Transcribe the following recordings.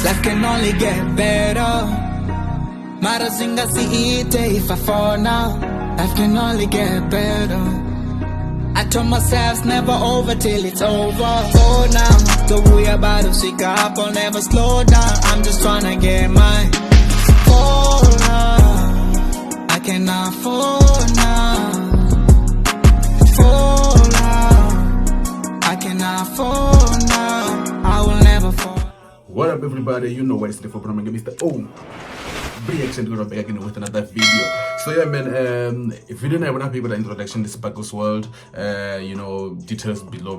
Life can only get better. Mara zinga siite if I fall now. Life can only get better. I told myself never over till it's over. Oh now, the way about to shake up, I'll never slow down. I'm just tryna get mine. Oh now, I cannot fall now. Fall now, I cannot fall now. I will never fall. What up, everybody? You know what it's the for Mr. O. Reaction to back again with another video. So yeah, man, if you don't have enough people introduction to Sparkle's world, you know, details below.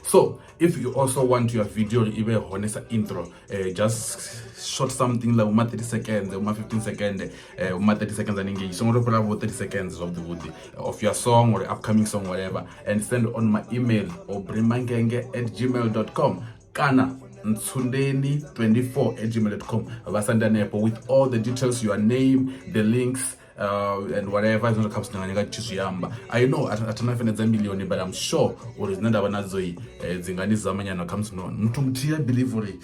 So if you also want your video even honest intro, just shot something like 30 seconds, 15 seconds, 30 seconds and engage. So about 30 seconds of your song or upcoming song, whatever, and send on my email or brimangenge@gmail.com. Kana Nsundeni24@gmail.com with all the details, your name, the links, and whatever is not comes to Yamba. I know at an million, but I'm sure or is not Zingani Zamanyana comes to Ntumtia delivery.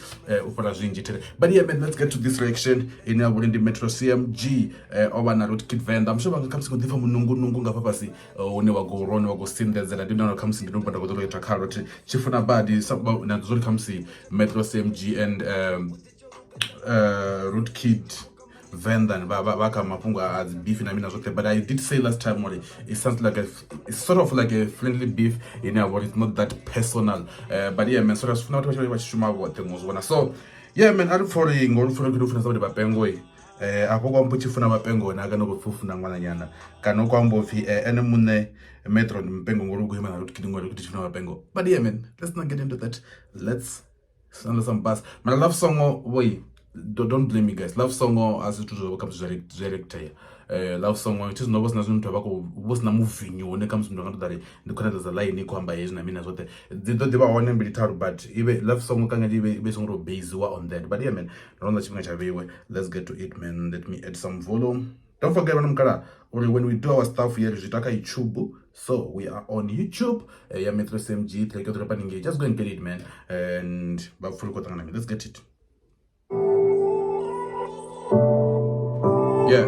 But yeah, man, let's get to this reaction in our the Metro CMG over wrld venda. I'm sure when it comes to the Nungunga Papasi or never go run or go sin that I did not come to the number of the carrot. Chifuna Badi, some Nazul comes to Metro CMG and wrld venda and Baka Mapunga as beef in Amina. But I did say last time, it sounds like it's sort of like a friendly beef in our, it's not that personal. But yeah, man, so that's not what Shuma what things was. So yeah, man, I'm following all for the difference of the Bapengo. Apogo Mpuchifuna Bapengo, and I can go Funa Manayana. Cano Combo, Enemune, Metro, Pengo, Ruguman, Rutkin, Bapengo. But yeah, man, let's not get into that. Let's send some bass. My love song, way. Don't blame me, guys. Love song as it comes to director. Love song it is no was nazun tobacco was na moving when it comes to the there's a line kwamba is na mina zote they were one military but even love song can be song base on that. But yeah, man, let's get to it, man. Let me add some volume. Don't forget when we do our stuff here YouTube. So we are on YouTube. Yeah, Metro SMG, just go and get it, man. And let's get it. Yeah.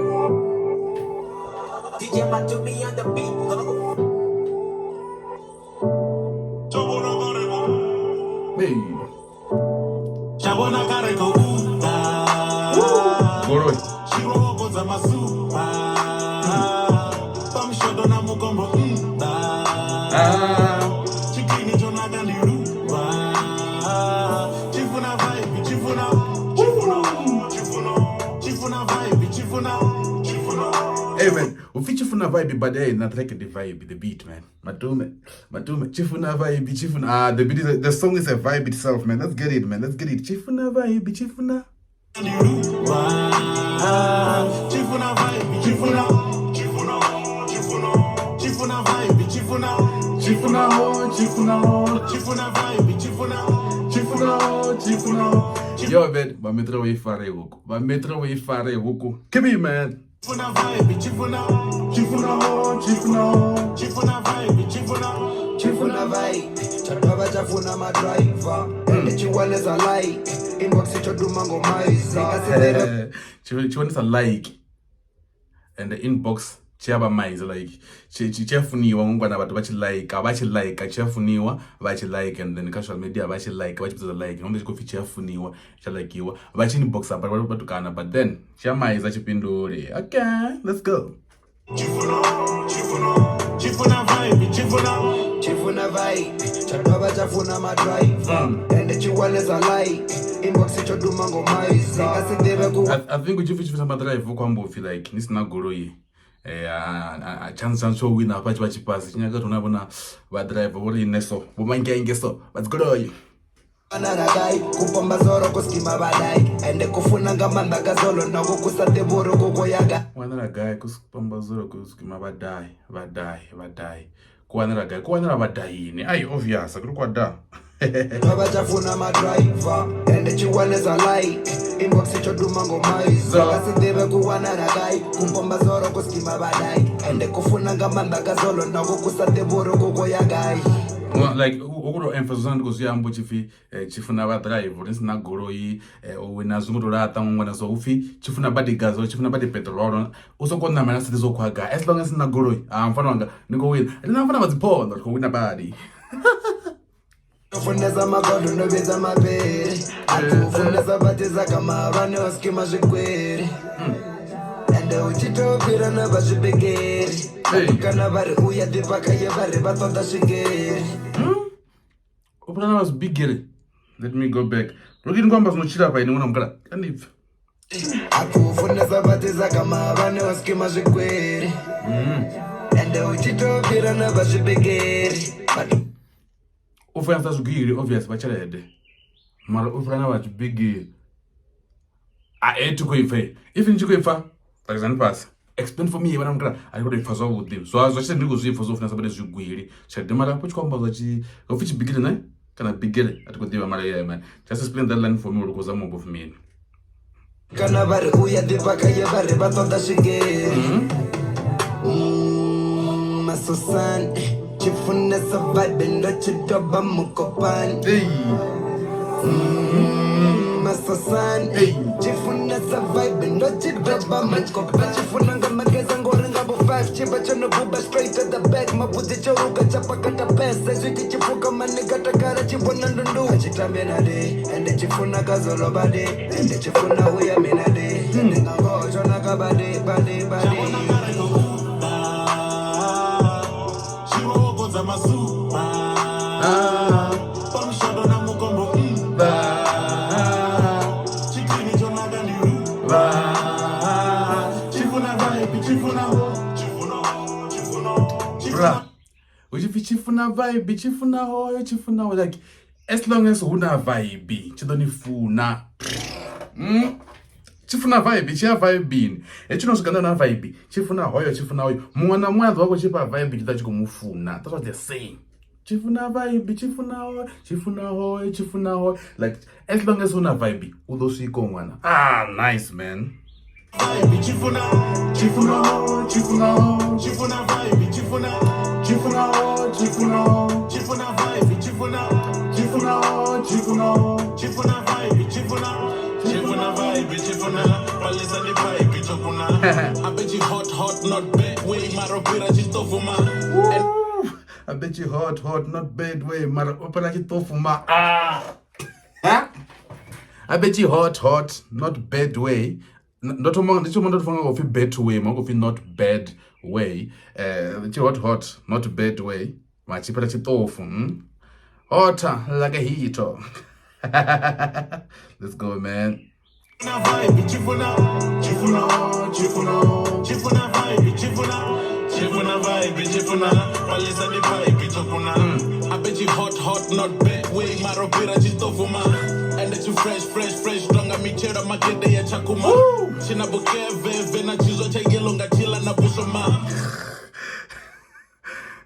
DJ to me on the beat. Hey. Shabona kareko uta. Goro. Shiro goza masupa. Tom shodona mukombo uta. Chikini jona gandiruwa. Chifuna vibe, chifuna vibe, chifuna. Hey man, ufichi Funa vibe, but hey, not like the vibe, the beat, man. Matume, chifuna vibe, chifuna. The beat is the song is a vibe itself, man. Let's get it, man. Let's get it. Chifuna vibe, chifuna. Chifuna vibe, chifuna. Chifuna vibe, chifuna. Chifuna vibe, chifuna. Yo, man, my metro way fare wuku. Give me, man. Chifuna vibe, chifuna vibe. Chataba chafuna my driver. And the chihuahua is a like. Inbox it do mango mice. Chihuahua is a like. And the inbox chiaba mice like. Chefuniwa ngwana batu bachi like chefuniwa bachi like, and then social media bachi like ngombe chikofi chefuniwa like you bachi inbox apa batu kana, but then chama is achipindure. Okay, let's go. Chifuna vibe, chatoba chafuna my driver, and the chihuahua is a like. Inbox it do mango mice. I think we just my drive kwambo feel like this na goroyi. A chance and so win a patch pass. You got to but drive over in Neso. Woman can get so. Let's go. Another guy, Kupambazoro Koskima Badai, and the Kofunanga Mandagazolo, Nagokusa de Boro Goyaga. One other guy, Kuspambazoro Koskima Badai. Kuanara guy, Kuanara Badai. I obvious, a group of da. Babajafuna my driver, and the chihuahua is a like. Inbox it do mango mice. Kasi debe kuanara guy, Kupambazoro Koskima Badai, and the Kofunanga Mandagazolo, Nagokusa de Boro Goyaga. like ukuto emphasis on kuziyambo chifi chifuna ba drive risina goloi wena zunguto lata ngwana so ufi chifuna badi gas or chifuna badi petrol usokona mana sithi zokhwaga as long as sina goloi mfana wanga niko wina ndina mfana baziphonda ko wina badi Funeza magodo no beza mabere Funeza bateza kama abane waskima zvikwere Ende uchitopira na vazvibegeri Kana vari uya dipakaye vari vatonda zvigeri Opana vazvibigeri. Let me go back. Lokini kwamba zinochira pa ine mwana mukala kanibva. Funeza bateza kama abane waskima zvikwere Ende uchitopira na vazvibegeri Ufansa zvigiri obvious vacharede. Mara ufana vazvibigiri. Kuifa. If nchikuifa, takizani pasi. Explain for me when mukala ari kuti ifa zvawo udhi. So zvachite ndiri kuzvifa zofuna sabade zvigwiri. Chade mara pochikwamba zvachi ofichi bigiri naye kana bigiri atikudiva mara yeah man. Just explain that line for me uri kuza mombo for me. Kana vari uya dipakaye vari vatonda zvigeri Masosan Chifunesa vibe ndo chitoba mukopani Masosan Chifunesa vibe ndo chitoba mukopani Chifunanga mageza ngoringa bo 5 Chiba chono buba straight to the back Mabuzi choruka chapa kata pesa Zwiti chifuka maniga takara chibona ndundu Chitambe na de Ende chifuna kazolo bade Ende chifuna uya mina de Ende ngango chona kabade bade Chifuna vibe, chifuna hoyo, chifuna hoyo. Like, as long as huna vibe, chidoni funa. Chifuna vibe, chia vibe. Chino sikanda na vibe, chifuna hoyo. Mwana wako chipa vibe, chita chikumufuna. That's what they're saying. Chifuna vibe, chifuna hoyo. Like, as long as huna vibe, udoshiko mwana. Nice, man. Vibe, chifuna vibe, chifuna vibe, chifuna vibe, palisa ni vibe chokuna. I bet you hot, not bad way, maropira chitofuma. I bet you hot, not bad way, maropira chitofuma. I bet you hot, not bad way. Not among the bad way, Mogofi not bad way. Hot, not bad way. Machipara chitofu. Hotter like a heater. Let's go, man. Vibe, chifuna vibe, palisa ni vibe chokuna. I bet you hot, not bad way, maropira chitofuma. And that you fresh, stronger me chera makende ya chakuma. China bukeve, na chizo cha yellow ngachila na busoma.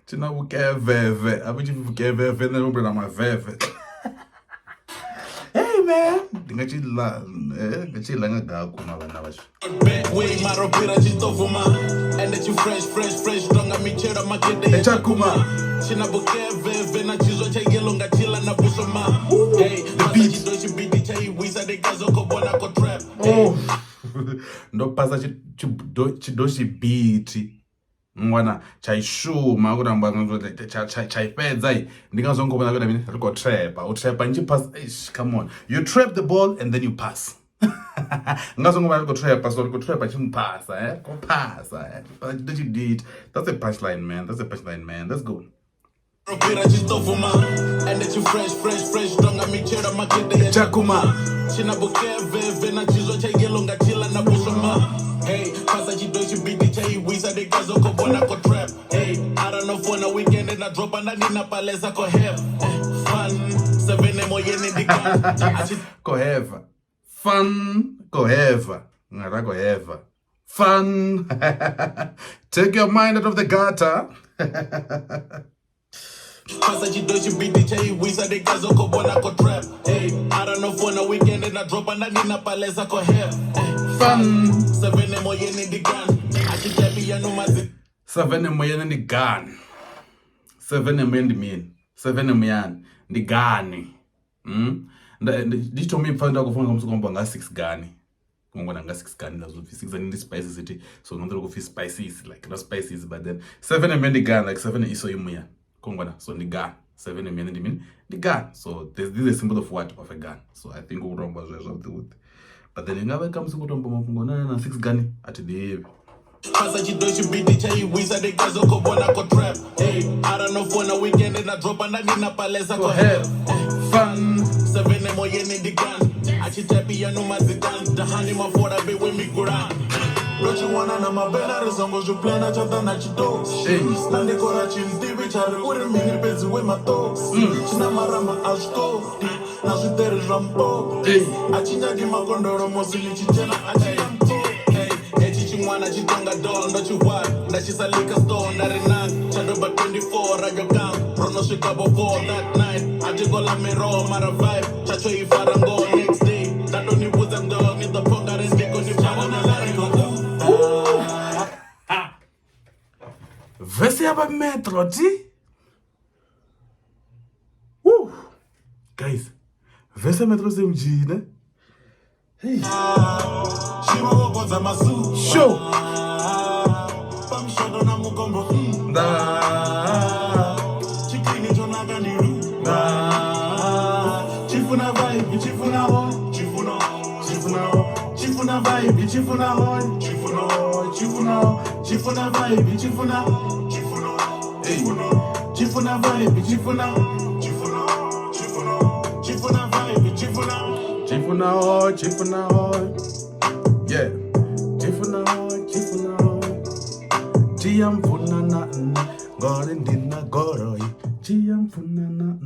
China bukeve, I bet you bukeve, na umbre na maveve. Hey man, ngachila ngagaku na bana basho. Way maropira chitofuma. And that you fresh, stronger me chera makende ya chakuma. China bukeve, na chizo cha yellow ngachila na busoma. Hey, the beat. Ndo pasa chidoshi beat mwana chaishuma kuramba chaipedza ndingazongobona kuti mini riko trapper nje pass. Come on, you trap the ball and then you pass. Ngazongobona riko trapper so riko trapper chimpasa ko pasa but did you did. That's a punchline, man. Let's go. And that you fresh, stronger me chera makende ya chakuma. China bukeve, na chizo cha yellow ngachila na busoma. Hey, pasa chidoshi biti cha iwisa de gazo ko bona ko trap. Hey, I don't know for na weekend and I drop and nina palesa ko have fun. 7 mo yene dikan. Ko have fun, ngara ko have fun. Take your mind out of the gutter. Pasa chidoshi biti cha iwisa de gazo ko bona ko trap. Hey, I don't know for na weekend and I drop and nina palesa ko have fun. 7 mo yene di gun. Achitabi ya no mazi. 7 mo yene di gun. 7 mo yene di mean. 7 muyani ndigani nditomi pfanda kufuna kumsukomba nga 6 gani ngona nga 6 gani lazo 6 and spices it so ngondro kufi spices like no spices but then 7 muyani ndigani like 7 iso imuyani kongona so ndigani 7 muyani ndimini ndigani so this is a symbol of what of a gun so I think uromba zvezvo with but then ingava kamsukutomba mafungo na 6 gani ati devi Pasa chidoshi biti chaiwisa dekazo kobona ko trap. Hey, I don't know for a weekend and I drop and I nina palesa ko have fun 7 mo yeni the gun. Achitapi ya no mazitan. The honey ma for a bit with me kuran. Don't you wanna know my bella rezongo ju plana chata na chitos. Stande kora chimdi bichare ure mini pezi with my toes. China marama ashko. Na jutere rampo. Achinya di makondoro mosili chichena achiyampo. Mwana chitonga doll, not you what? That she's a liquor store, not a nine. Chadoba 24, radio count. Rono Chicago 4 that night. I just go la me raw, mara vibe. Chacho if I don't go next day. That don't need with them dog, need the punk and stick on the channel and let it go. Vese yaba metro ti woo guys vese metro semjina hey show Chifuna vibe, chifuna ho, chifuna vibe, chifuna ho, chifuna vibe, chifuna, chifuna vibe, chifuna vibe, chifuna ho yeah chifuna ho chiyamfuna na ngore ndina goroi chiyamfuna na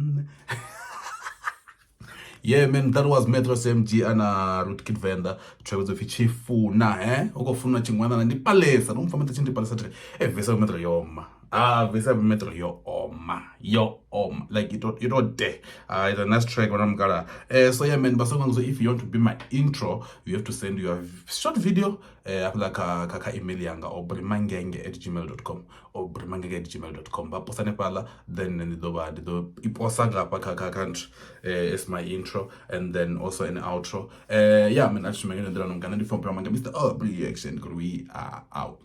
yeah man, that was Metro SMG and Rootkid Venda travels with Funa ukofuna chingwana na ndipalesa nomfamata chindipalesa vesa Metro yoma vesa Metro yo oma like you don't dare it's a nice track when I'm gonna so yeah man, but so if you want to be my intro you have to send your short video apla ka email yanga or brimangenge@gmail.com or brimangenge@gmail.com baposane pala then ndidoba iposa ngapha ka country as my intro and then also an outro yeah man, actually ngena ndira nomgana ndifompa manga Mr. Reaction we are out.